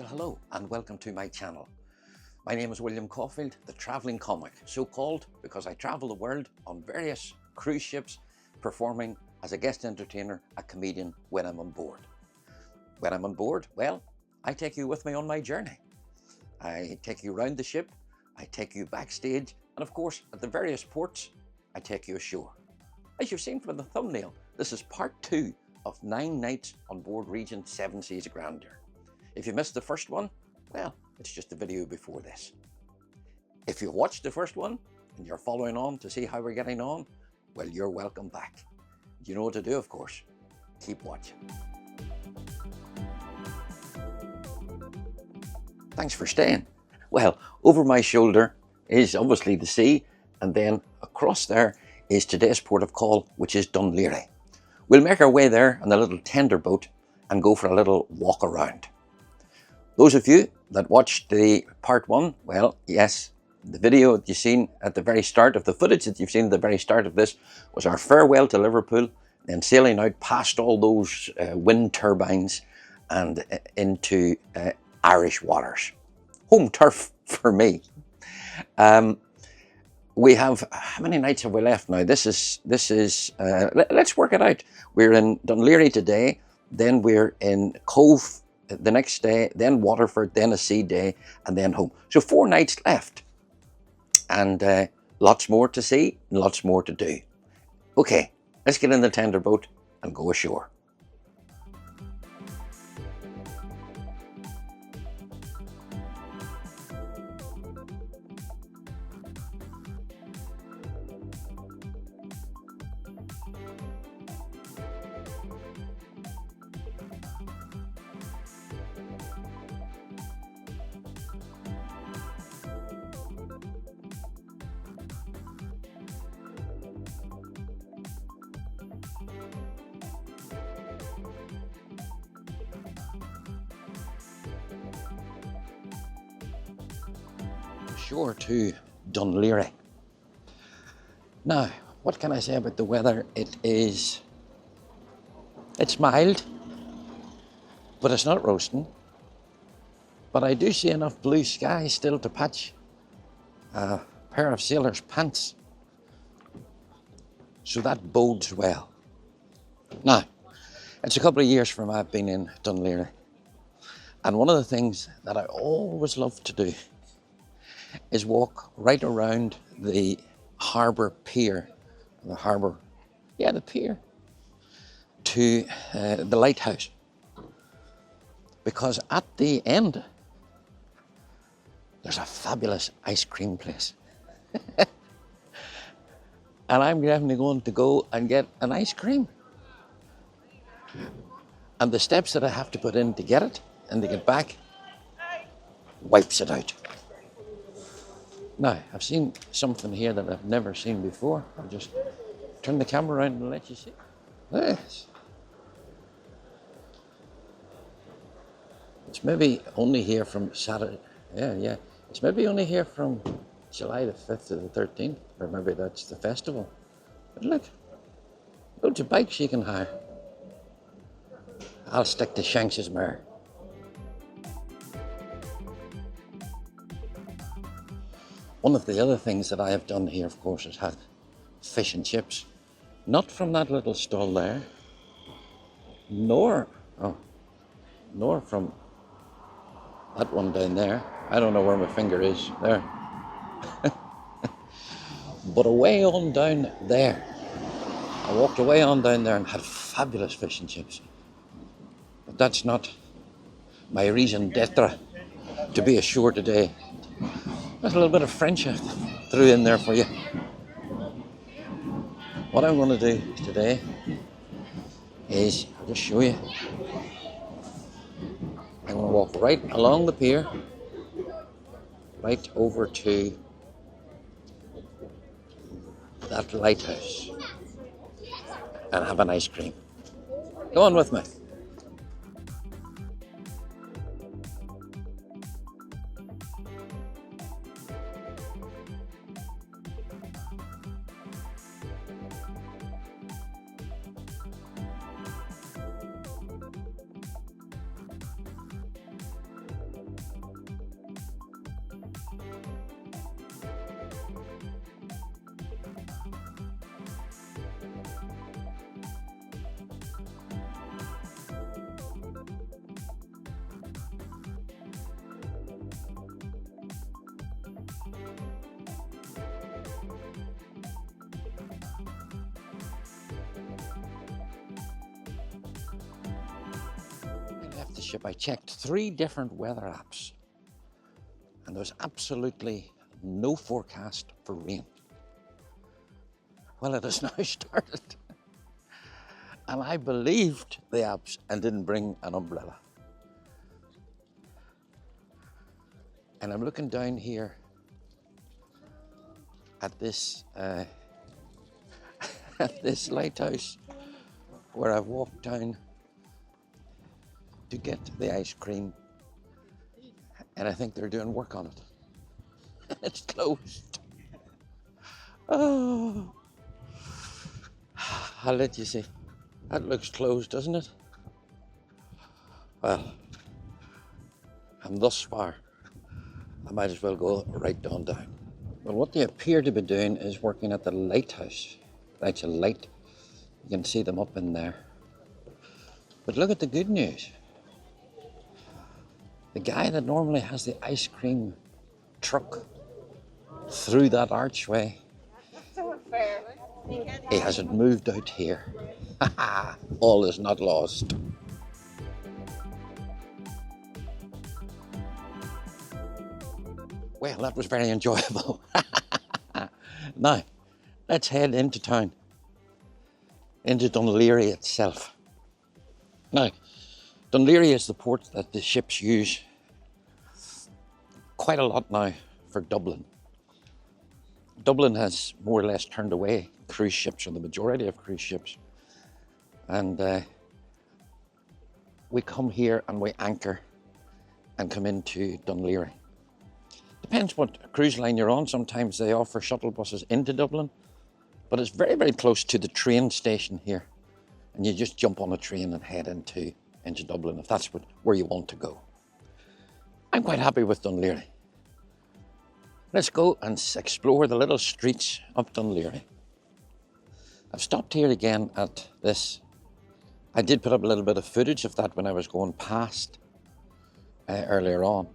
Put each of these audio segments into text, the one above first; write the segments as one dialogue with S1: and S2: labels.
S1: Well, hello and welcome to my channel. My name is William Caulfield, the travelling comic, so called because I travel the world on various cruise ships, performing as a guest entertainer, a comedian when I'm on board. When I'm on board, well, I take you with me on my journey. I take you around the ship, I take you backstage, and of course, at the various ports, I take you ashore. As you've seen from the thumbnail, this is part 2 of 9 nights on board Regent Seven Seas Grandeur. If you missed the first one, well, it's just the video before this. If you watched the first one and you're following on to see how we're getting on, well, you're welcome back. You know what to do, of course. Keep watching. Thanks for staying. Well, over my shoulder is obviously the sea, and then across there is today's port of call, which is Dun Laoghaire. We'll make our way there on a little tender boat and go for a little walk around. Those of you that watched the part 1, well, yes, the video that you've seen at the very start of the footage that you've seen at the very start of this was our farewell to Liverpool, then sailing out past all those wind turbines and into Irish waters. Home turf for me. We have, how many nights have we left now? Let's work it out. We're in Dun Laoghaire today, then we're in Cobh the next day, then Waterford, then a sea day, and then home. So 4 nights left, and lots more to see, and lots more to do. Okay, let's get in the tender boat and go ashore. Ashore to Dun Laoghaire. Now, what can I say about the weather? It's mild, but it's not roasting. But I do see enough blue sky still to patch a pair of sailor's pants. So that bodes well. Now, it's a couple of years from I've been in Dun Laoghaire. And one of the things that I always love to do is walk right around the harbour pier, the pier, to the lighthouse. Because at the end, there's a fabulous ice cream place. And I'm definitely going to go and get an ice cream. And the steps that I have to put in to get it and to get back wipes it out. Now, I've seen something here that I've never seen before. I'll just turn the camera around and let you see. Yes. It's maybe only here from Saturday. Yeah. It's maybe only here from July the 5th to the 13th, or maybe that's the festival. But look, loads of bikes you can hire. I'll stick to Shanks's mare. One of the other things that I have done here, of course, is had fish and chips. Not from that little stall there, nor from that one down there. I don't know where my finger is, there. But away on down there, I walked away on down there and had fabulous fish and chips. But that's not my raison d'etre to be ashore today. There's a little bit of French I threw in there for you. What I'm going to do today is, I'll just show you. I'm going to walk right along the pier, right over to that lighthouse and have an ice cream. Go on with me. the ship, I checked 3 different weather apps, and there was absolutely no forecast for rain. Well, it has now started, and I believed the apps and didn't bring an umbrella. And I'm looking down here at this at this lighthouse where I've walked down to get the ice cream, and I think they're doing work on it. It's closed. Oh, I'll let you see. That looks closed, doesn't it? Well, and thus far, I might as well go right down. Well, what they appear to be doing is working at the lighthouse. That's a light. You can see them up in there. But look at the good news. The guy that normally has the ice cream truck through that archway, he hasn't moved out here. All is not lost. Well, that was very enjoyable. Now, let's head into town, into Dun Laoghaire itself. Now, Dun Laoghaire is the port that the ships use quite a lot now for Dublin. Dublin has more or less turned away cruise ships, or the majority of cruise ships. And we come here and we anchor and come into Dun Laoghaire. Depends what cruise line you're on. Sometimes they offer shuttle buses into Dublin, but it's very, very close to the train station here. And you just jump on a train and head into Dublin if that's where you want to go. I'm quite happy with Dun Laoghaire. Let's go and explore the little streets of Dun Laoghaire. I've stopped here again at this. I did put up a little bit of footage of that when I was going past earlier on.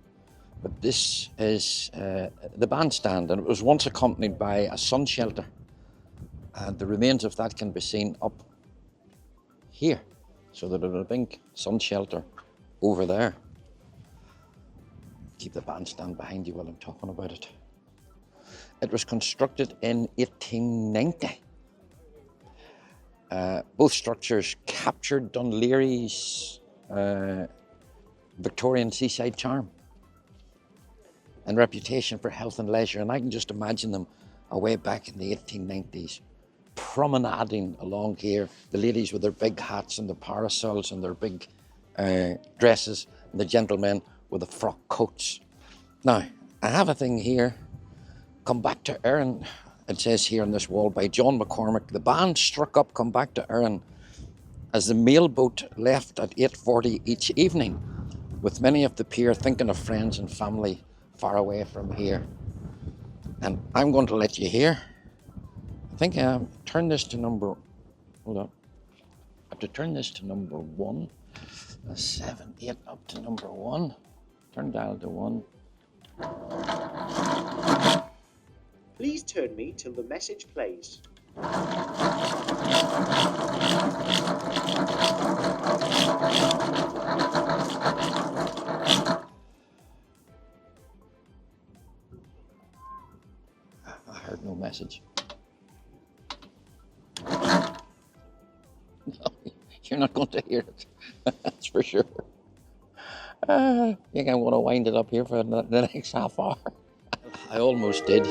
S1: But this is the bandstand, and it was once accompanied by a sun shelter. And the remains of that can be seen up here. So there's a big sun shelter over there. Keep the bandstand behind you while I'm talking about it. It was constructed in 1890. Both structures captured Dun Laoghaire's Victorian seaside charm and reputation for health and leisure. And I can just imagine them away back in the 1890s, promenading along here, the ladies with their big hats and their parasols and their big dresses, and the gentlemen with the frock coats. Now, I have a thing here, Come Back to Erin. It says here on this wall by John McCormick, the band struck up Come Back to Erin as the mail boat left at 8:40 each evening, with many of the pier thinking of friends and family far away from here. And I'm going to let you hear. I think I turn this to number, hold on. I have to turn this to number 1. 7, 8 up to number 1. Turn dial to 1.
S2: Please turn me till the message plays.
S1: I heard no message. No, you're not going to hear it. That's for sure. I think I'm going to wind it up here for the next half hour. I almost did.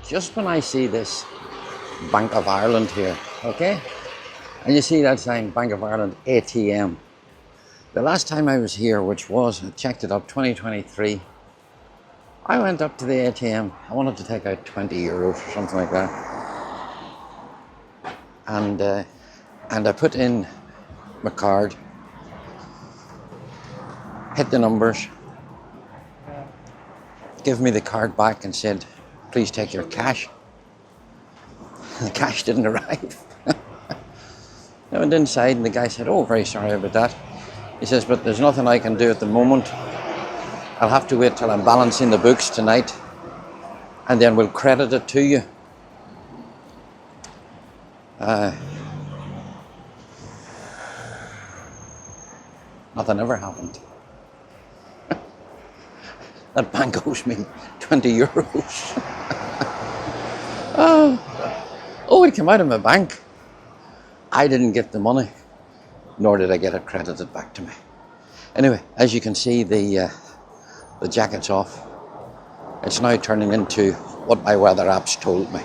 S1: just when I see this Bank of Ireland here, okay? And you see that sign, Bank of Ireland ATM. The last time I was here, which was, I checked it up, 2023, I went up to the ATM. I wanted to take out 20 euros or something like that. And I put in my card, hit the numbers, give me the card back and said, please take your cash. The cash didn't arrive. I went inside and the guy said, oh, very sorry about that. He says, but there's nothing I can do at the moment. I'll have to wait till I'm balancing the books tonight and then we'll credit it to you. Nothing ever happened. That bank owes me 20 euros. Oh, it came out of my bank. I didn't get the money, nor did I get it credited back to me. Anyway, as you can see, the jacket's off. It's now turning into what my weather apps told me.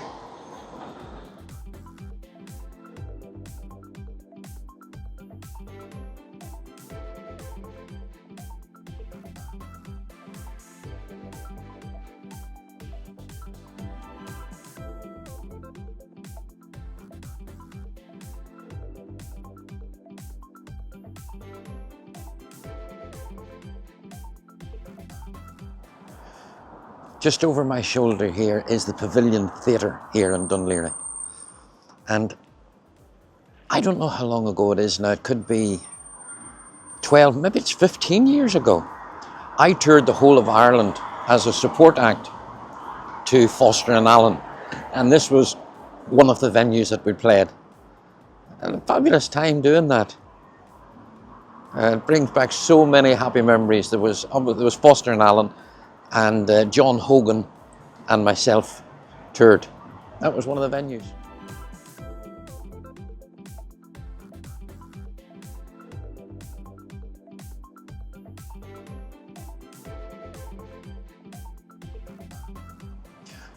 S1: Just over my shoulder here is the Pavilion Theatre here in Dun Laoghaire. And I don't know how long ago it is now, it could be 12, maybe it's 15 years ago. I toured the whole of Ireland as a support act to Foster and Allen. And this was one of the venues that we played. And a fabulous time doing that. It brings back so many happy memories. There was Foster and Allen, and John Hogan and myself toured. That was one of the venues.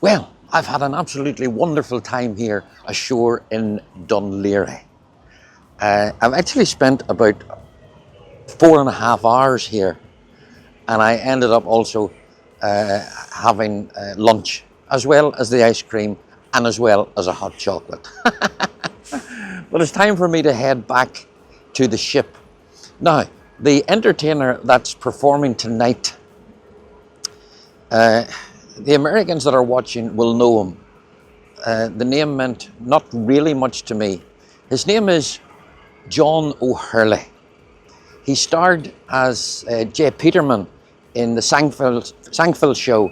S1: Well, I've had an absolutely wonderful time here ashore in Dun Laoghaire. I've actually spent about 4.5 hours here, and I ended up also having lunch, as well as the ice cream and as well as a hot chocolate. But it's time for me to head back to the ship. Now, the entertainer that's performing tonight, the Americans that are watching will know him. The name meant not really much to me. His name is John O'Hurley. He starred as J. Peterman in the Seinfeld show.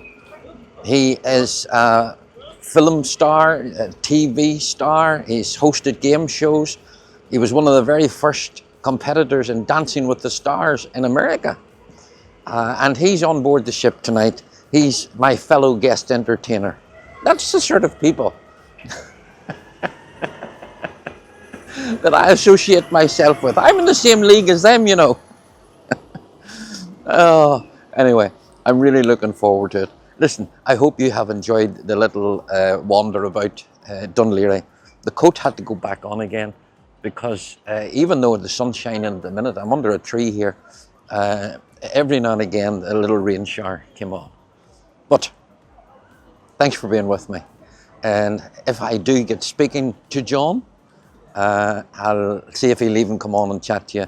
S1: He is a film star, a TV star. He's hosted game shows. He was one of the very first competitors in Dancing with the Stars in America. And he's on board the ship tonight. He's my fellow guest entertainer. That's the sort of people that I associate myself with. I'm in the same league as them, you know. Oh, anyway, I'm really looking forward to it. Listen, I hope you have enjoyed the little wander about Dun Laoghaire. The coat had to go back on again because even though the sun's shining at the minute, I'm under a tree here, every now and again a little rain shower came on. But thanks for being with me. And if I do get speaking to John, I'll see if he'll even come on and chat to you.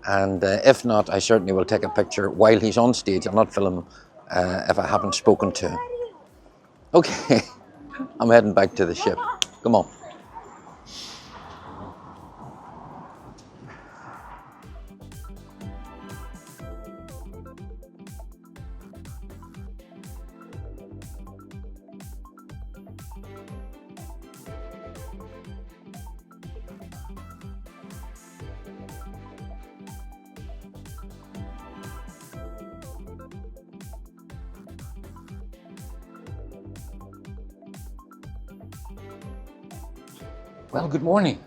S1: And if not, I certainly will take a picture while he's on stage. I'll not film him if I haven't spoken to him. Okay, I'm heading back to the ship. Come on. Well, good morning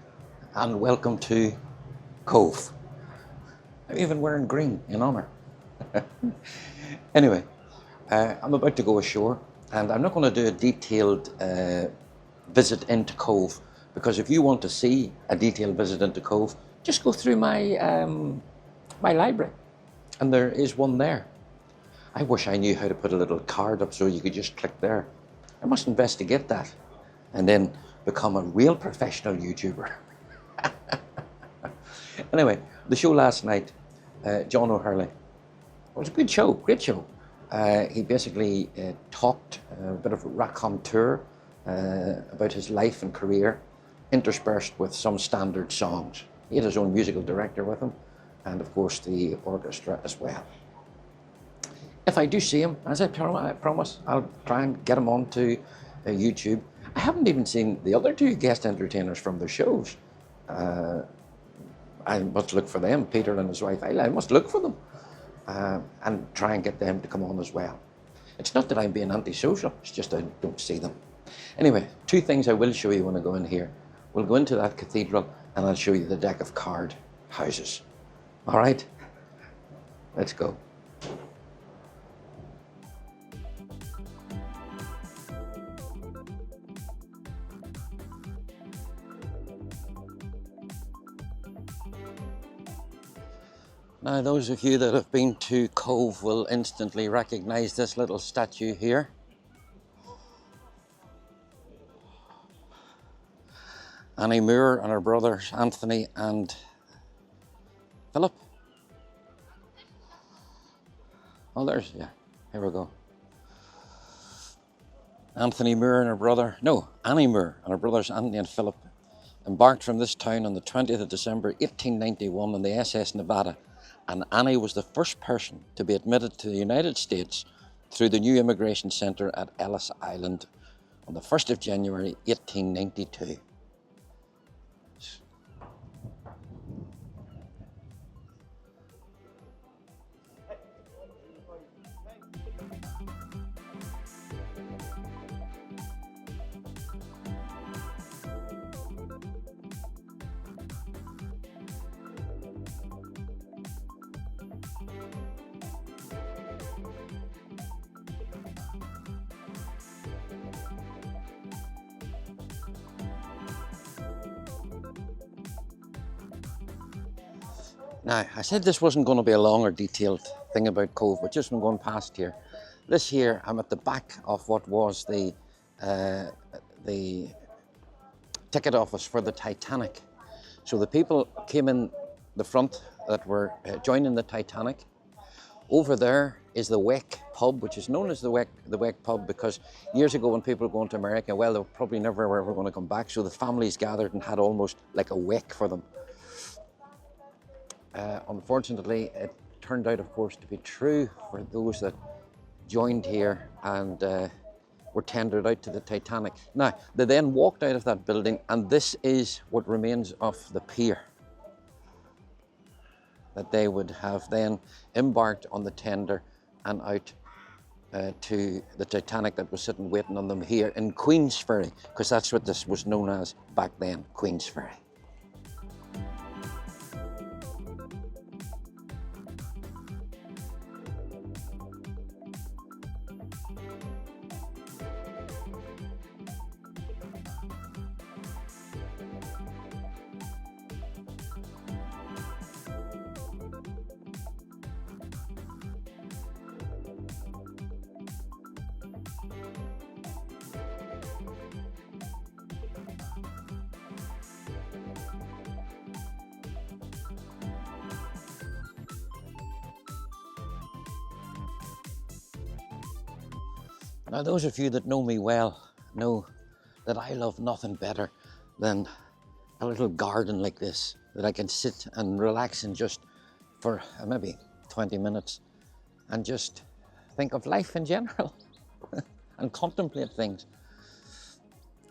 S1: and welcome to Cobh. I'm even wearing green in honour. Anyway, I'm about to go ashore. And I'm not going to do a detailed visit into Cobh, because if you want to see a detailed visit into Cobh, just go through my my library, and there is one there. I wish I knew how to put a little card up so you could just click there. I must investigate that and then become a real professional YouTuber. Anyway, the show last night, John O'Hurley, it was a good show, great show. He basically talked a bit of raconteur about his life and career, interspersed with some standard songs. He had his own musical director with him, and of course the orchestra as well. If I do see him, as I promise, I'll try and get him onto YouTube. I haven't even seen the other two guest entertainers from the shows. I must look for them, Peter and his wife Isla. I must look for them and try and get them to come on as well. It's not that I'm being antisocial, it's just I don't see them. Anyway, two things I will show you when I go in here. We'll go into that cathedral and I'll show you the deck of card houses. All right, let's go. Now, those of you that have been to Cobh will instantly recognise this little statue here. Annie Moore and her brothers Anthony and Philip. Oh, there's, yeah, here we go. Annie Moore and her brothers Anthony and Philip embarked from this town on the 20th of December 1891 on the SS Nevada, and Annie was the first person to be admitted to the United States through the new immigration centre at Ellis Island on the 1st of January 1892. Now, I said this wasn't going to be a long or detailed thing about Cobh, but just from going past here. This here, I'm at the back of what was the ticket office for the Titanic. So the people came in the front that were joining the Titanic. Over there is the Wake pub, which is known as the Wake pub because years ago when people were going to America, well, they probably never were ever going to come back. So the families gathered and had almost like a wake for them. Unfortunately, it turned out, of course, to be true for those that joined here and were tendered out to the Titanic. Now, they then walked out of that building, and this is what remains of the pier that they would have then embarked on the tender and out to the Titanic that was sitting waiting on them here in Queensferry, because that's what this was known as back then, Queensferry. Now, those of you that know me well know that I love nothing better than a little garden like this that I can sit and relax in just for maybe 20 minutes and just think of life in general and contemplate things.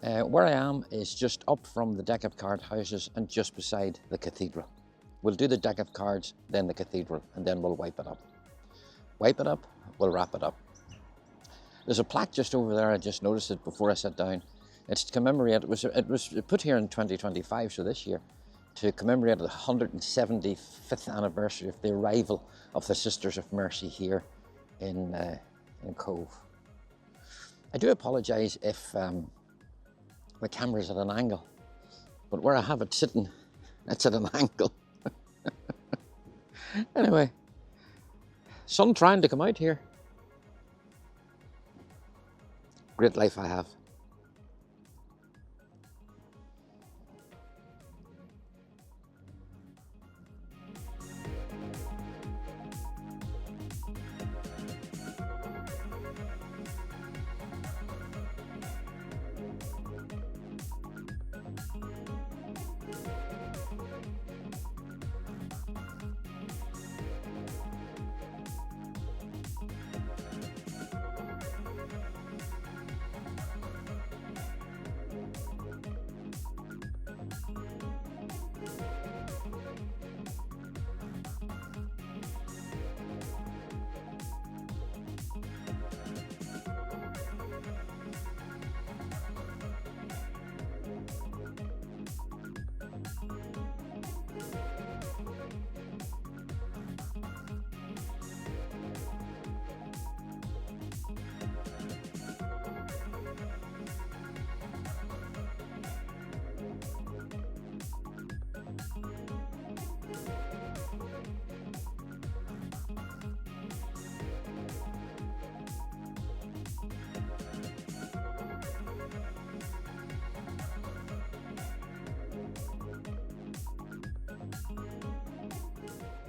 S1: Where I am is just up from the deck of card houses and just beside the cathedral. We'll do the deck of cards, then the cathedral, and then we'll wipe it up. Wipe it up, we'll wrap it up. There's a plaque just over there, I just noticed it before I sat down. It's to commemorate, it was put here in 2025, so this year, to commemorate the 175th anniversary of the arrival of the Sisters of Mercy here in Cobh. I do apologise if the camera's at an angle, but where I have it sitting, it's at an angle. Anyway, sun trying to come out here. Great life I have.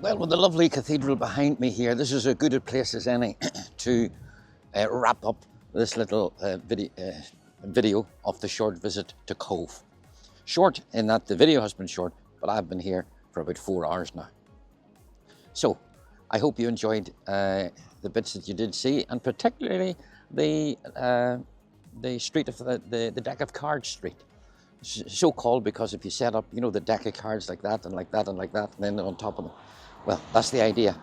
S1: Well, with the lovely cathedral behind me here, this is as good a place as any to wrap up this little video of the short visit to Cobh. Short in that the video has been short, but I've been here for about 4 hours now. So, I hope you enjoyed the bits that you did see, and particularly the street of the deck of cards street. So called because if you set up, you know, the deck of cards like that and like that and like that, and then on top of them, well, that's the idea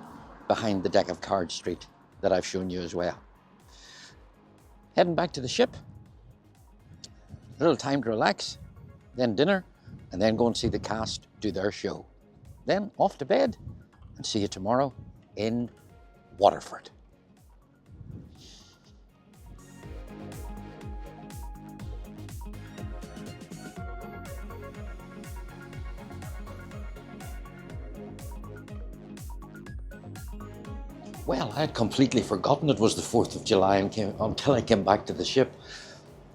S1: behind the deck of cards street that I've shown you as well. Heading back to the ship, a little time to relax, then dinner, and then go and see the cast do their show. Then off to bed, and see you tomorrow in Waterford. Well, I had completely forgotten it was the 4th of July until I came back to the ship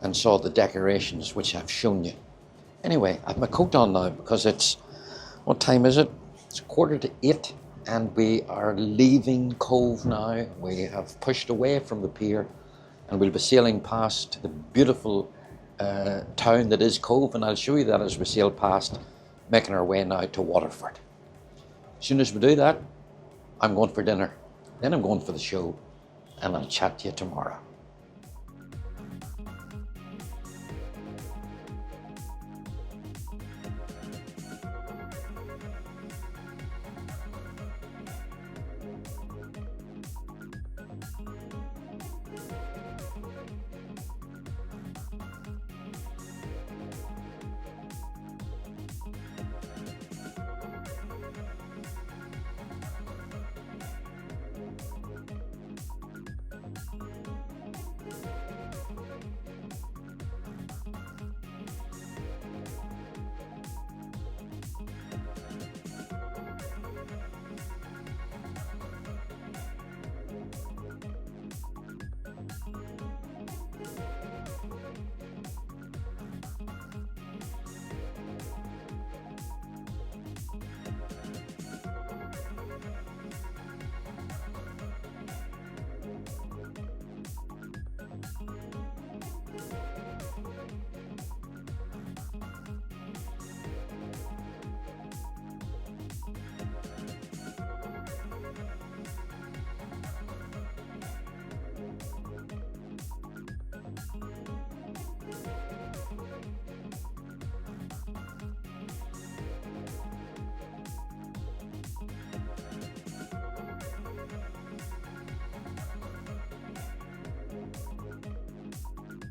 S1: and saw the decorations, which I've shown you. Anyway, I have my coat on now because it's, what time is it? It's 7:45 and we are leaving Cobh now. We have pushed away from the pier and we'll be sailing past the beautiful town that is Cobh, and I'll show you that as we sail past, making our way now to Waterford. As soon as we do that, I'm going for dinner. Then I'm going for the show, and I'll chat to you tomorrow.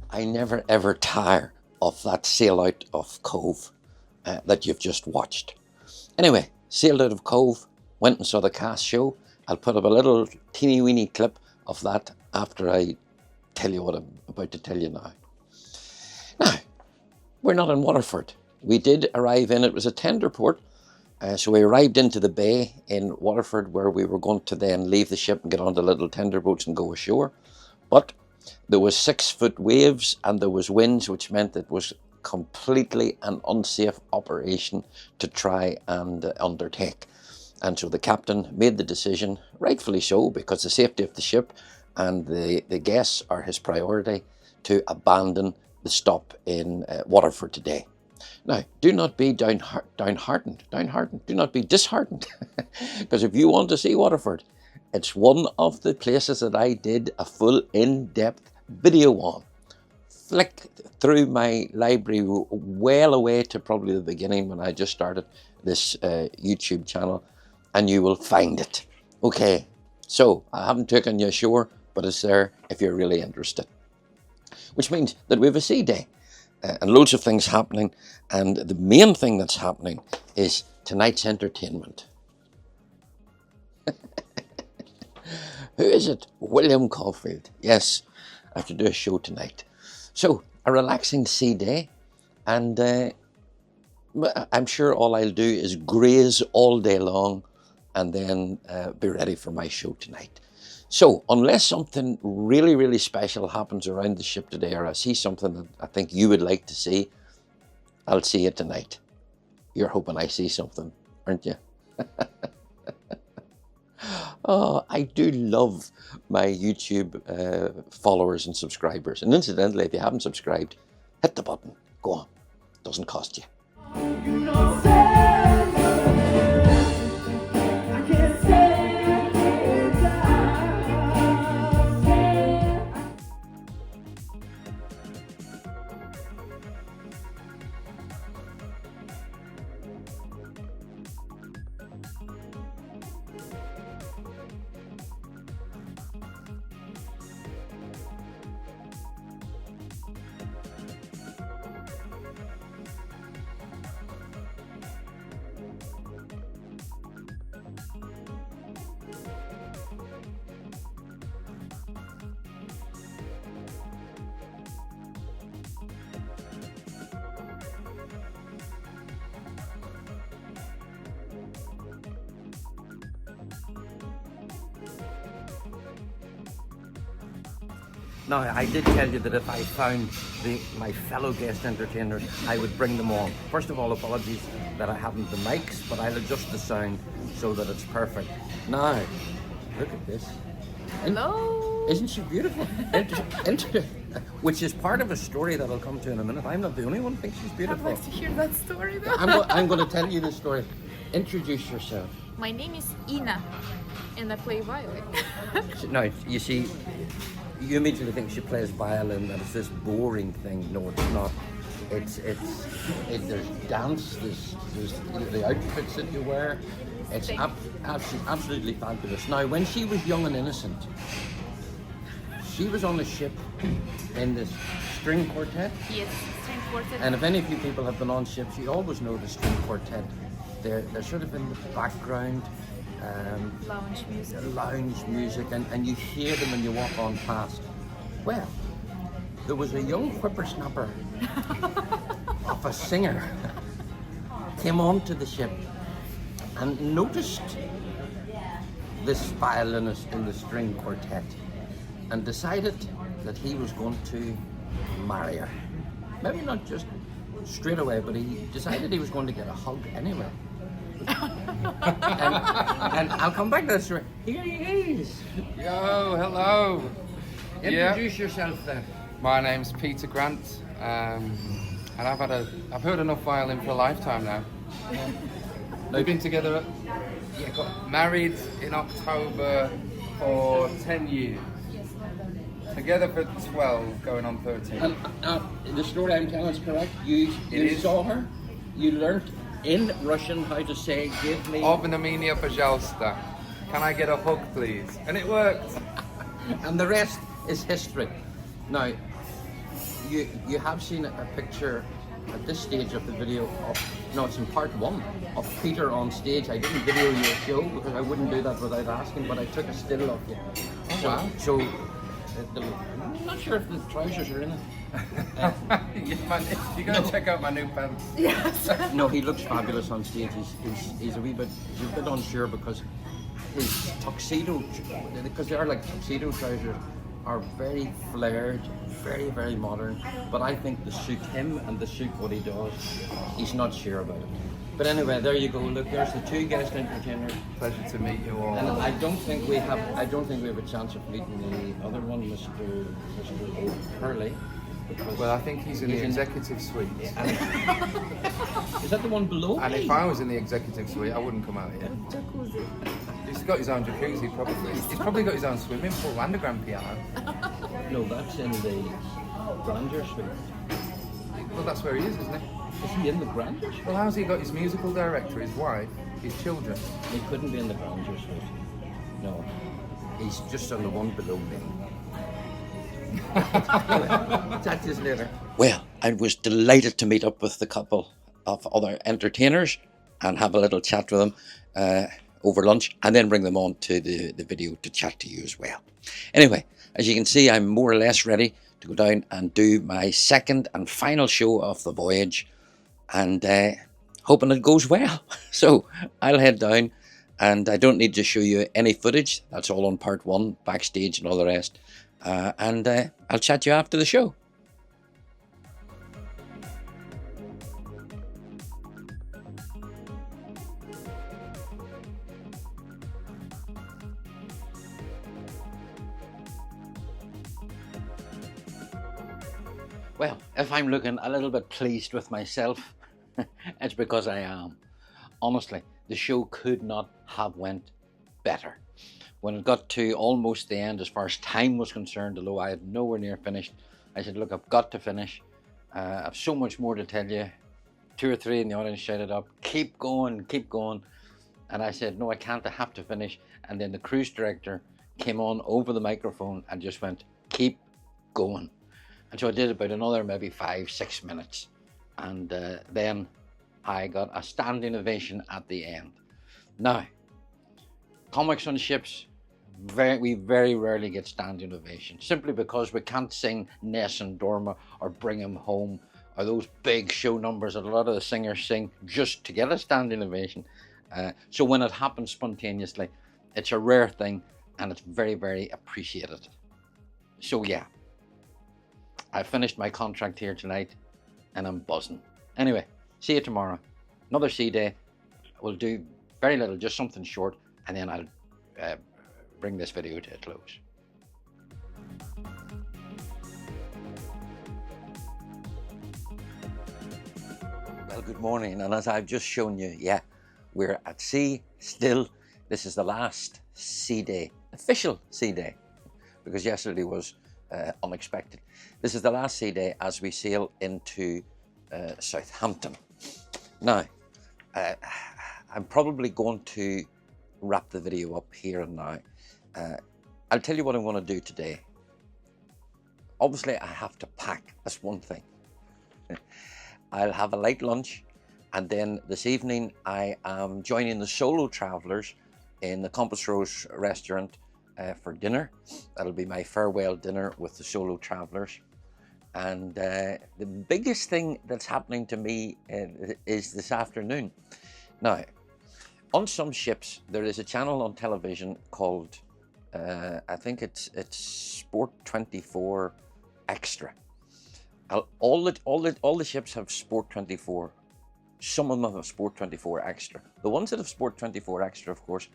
S1: I never ever tire of that sail out of Cobh that you've just watched. Anyway, sailed out of Cobh, went and saw the cast show. I'll put up a little teeny weeny clip of that after I tell you what about to tell you now. Now, we're not in Waterford. We did arrive in, it was a tender port, so we arrived into the bay in Waterford, where we were going to then leave the ship and get on the little tender boats and go ashore. But there was 6-foot waves and there was winds, which meant it was completely an unsafe operation to try and undertake. And so the captain made the decision, rightfully so, because the safety of the ship and the guests are his priority, to abandon the stop in Waterford today. Now, do not be downhearted. Do not be disheartened, because if you want to see Waterford, it's one of the places that I did a full in-depth video on. Flick through my library well away to probably the beginning when I just started this YouTube channel, and you will find it. Okay, so I haven't taken you ashore, but it's there if you're really interested. Which means that we have a sea day and loads of things happening, and the main thing that's happening is tonight's entertainment. Who is it? William Caulfield. Yes, I have to do a show tonight. So, a relaxing sea day, and I'm sure all I'll do is graze all day long and then be ready for my show tonight. So, unless something really, really special happens around the ship today, or I see something that I think you would like to see, I'll see it tonight. You're hoping I see something, aren't you? Oh, I do love my YouTube followers and subscribers. And incidentally, if you haven't subscribed, hit the button. Go on. Doesn't cost you. Now, I did tell you that if I found my fellow guest entertainers, I would bring them on. First of all, apologies that I haven't the mics, but I'll adjust the sound so that it's perfect. Now, look at this.
S3: Hello.
S1: Isn't she beautiful? Which is part of a story that I'll come to in a minute. I'm not the only one who thinks she's beautiful.
S3: I'd like to hear that story though.
S1: I'm going to tell you the story. Introduce yourself.
S3: My name is Ina, and I play violin.
S1: Now, you see, you immediately think she plays violin, that it's this boring thing. No, it's not. There's dance, there's the outfits that you wear. It's absolutely fabulous. Now, when she was young and innocent, she was on a ship in this string quartet.
S3: Yes, string quartet.
S1: And if any of you people have been on ships, you always know the string quartet. They're sort of in the background. Lounge music, and you hear them when you walk on past. Well, there was a young whippersnapper of a singer came onto the ship and noticed this violinist in the string quartet and decided that he was going to marry her. Maybe not just straight away, but he decided he was going to get a hug anyway. and I'll come back to that story. Here he is.
S4: Yo, hello.
S1: Introduce yourself then.
S4: My name's Peter Grant, and I've heard enough violin for a lifetime now. We've been together, got married in October for 10 years. Together for 12, going on 13.
S1: The story I'm telling is correct. You saw her. You learnt in Russian how to say, give me...
S4: Obnamenia, пожалуйста. Can I get a hug, please? And it worked.
S1: And the rest is history. Now, you have seen a picture at this stage of the video it's in part 1 of Peter on stage. I didn't video your show because I wouldn't do that without asking, but I took a still of you.
S4: Oh, wow.
S1: So I'm not sure if the trousers are in it.
S4: You gotta check out my new pants.
S3: Yes.
S1: No, he looks fabulous on stage. He's a bit unsure because his tuxedo, because they are like tuxedo trousers, are very flared, very, very modern. But I think they suit him and they suit what he does. He's not sure about it. But anyway, there you go. Look, there's the two guest entertainers.
S4: Pleasure to meet you all.
S1: And I don't think we have a chance of meeting the other one, Mr. Hurley.
S4: Well, I think he's in the executive suite.
S1: Is that the one below?
S4: And if I was in the executive suite, I wouldn't come out here.
S3: Jacuzzi.
S4: He's got his own jacuzzi, probably. He's probably got his own swimming pool and a grand piano.
S1: No, that's in the Grandeur suite.
S4: Well, that's where he is, isn't it?
S1: Is he in the Grandeur suite?
S4: Well, how's he got his musical director, his wife, his children?
S1: He couldn't be in the Grandeur suite. No. He's just on the one below me. Chat to you later. Well, I was delighted to meet up with a couple of other entertainers and have a little chat with them over lunch, and then bring them on to the video to chat to you as well. Anyway, as you can see, I'm more or less ready to go down and do my second and final show of the voyage, and hoping it goes well. So I'll head down, and I don't need to show you any footage. That's all on part one, backstage and all the rest. And I'll chat to you after the show. Well, if I'm looking a little bit pleased with myself, it's because I am. Honestly, the show could not have went better. When it got to almost the end, as far as time was concerned, although I had nowhere near finished, I said, look, I've got to finish. I have so much more to tell you. 2 or 3 in the audience shouted up, keep going, keep going. And I said, no, I can't, I have to finish. And then the cruise director came on over the microphone and just went, keep going. And so I did about another maybe 5-6 minutes. And then I got a standing ovation at the end. Now, comics on ships, we very rarely get standing ovation, simply because we can't sing Ness and Dorma or Bring 'Em Home or those big show numbers that a lot of the singers sing just to get a standing ovation. So when it happens spontaneously, it's a rare thing and it's very, very appreciated. So yeah, I finished my contract here tonight and I'm buzzing. Anyway, see you tomorrow. Another sea day. We'll do very little, just something short, and then I'll bring this video to a close. Well, good morning, and as I've just shown you, yeah, we're at sea still. This is the last sea day, official sea day, because yesterday was unexpected. This is the last sea day as we sail into Southampton. Now, I'm probably going to wrap the video up here and now. I'll tell you what I'm going to do today. Obviously, I have to pack. That's one thing. I'll have a light lunch, and then this evening I am joining the solo travellers in the Compass Rose restaurant for dinner. That'll be my farewell dinner with the solo travellers. And the biggest thing that's happening to me is this afternoon. Now, on some ships, there is a channel on television called, I think it's Sport 24 Extra. All the ships have Sport 24. Some of them have Sport 24 Extra. The ones that have Sport 24 Extra, of course,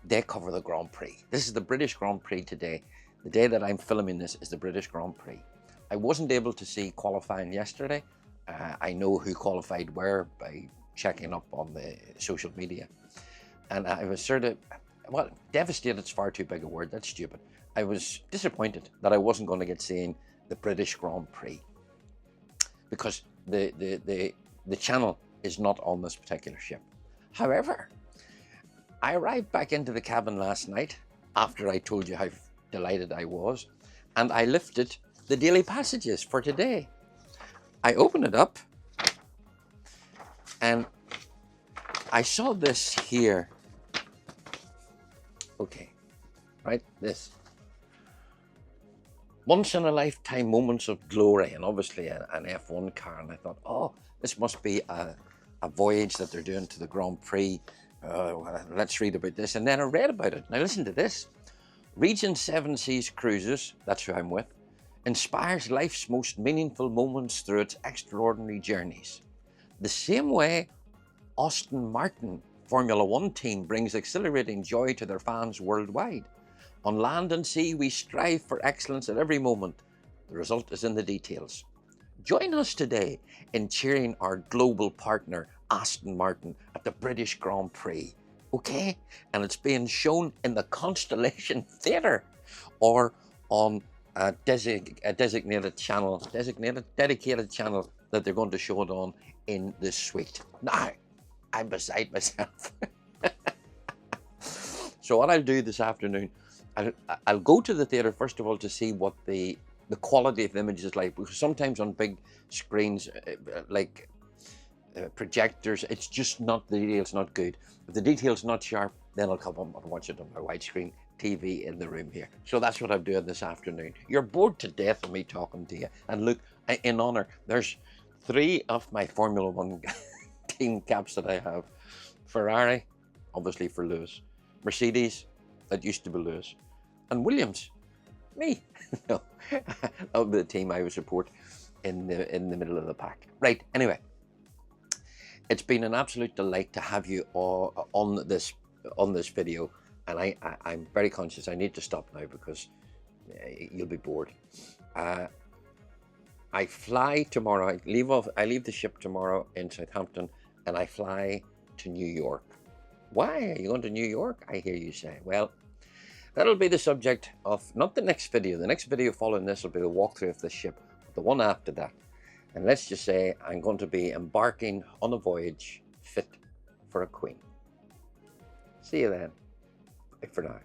S1: they cover the Grand Prix. This is the British Grand Prix today. The day that I'm filming this is the British Grand Prix. I wasn't able to see qualifying yesterday. I know who qualified where by checking up on the social media. And I was sort of, well, devastated is far too big a word, that's stupid. I was disappointed that I wasn't going to get seeing the British Grand Prix, because the channel is not on this particular ship. However, I arrived back into the cabin last night after I told you how delighted I was, and I lifted the daily passages for today. I opened it up and I saw this here. Okay, right, this. Once in a lifetime moments of glory, and obviously an F1 car. And I thought, oh, this must be a voyage that they're doing to the Grand Prix. Let's read about this. And then I read about it. Now listen to this. Regent Seven Seas Cruises, that's who I'm with, inspires life's most meaningful moments through its extraordinary journeys. The same way Aston Martin Formula One team brings exhilarating joy to their fans worldwide. On land and sea, we strive for excellence at every moment. The result is in the details. Join us today in cheering our global partner, Aston Martin, at the British Grand Prix. Okay? And it's being shown in the Constellation Theatre or on a dedicated channel that they're going to show it on in the suite. Now, I'm beside myself. So what I'll do this afternoon, I'll go to the theatre first of all to see what the quality of the image is like, because sometimes on big screens like projectors, it's just not, the detail's not good. If the detail's not sharp, then I'll come home and watch it on my widescreen TV in the room here. So that's what I'm doing this afternoon. You're bored to death of me talking to you. And look, in honour, there's 3 of my Formula One team caps that I have. Ferrari, obviously for Lewis. Mercedes, that used to be Lewis. And Williams, me. No, that would be the team I would support in the middle of the pack. Right, anyway. It's been an absolute delight to have you all on this video, and I'm very conscious I need to stop now because you'll be bored. I fly tomorrow. I leave the ship tomorrow in Southampton, and I fly to New York. Why are you going to New York? I hear you say. Well, that'll be the subject of not the next video. The next video following this will be the walkthrough of the ship, but the one after that. And let's just say I'm going to be embarking on a voyage fit for a queen. See you then. Bye for now.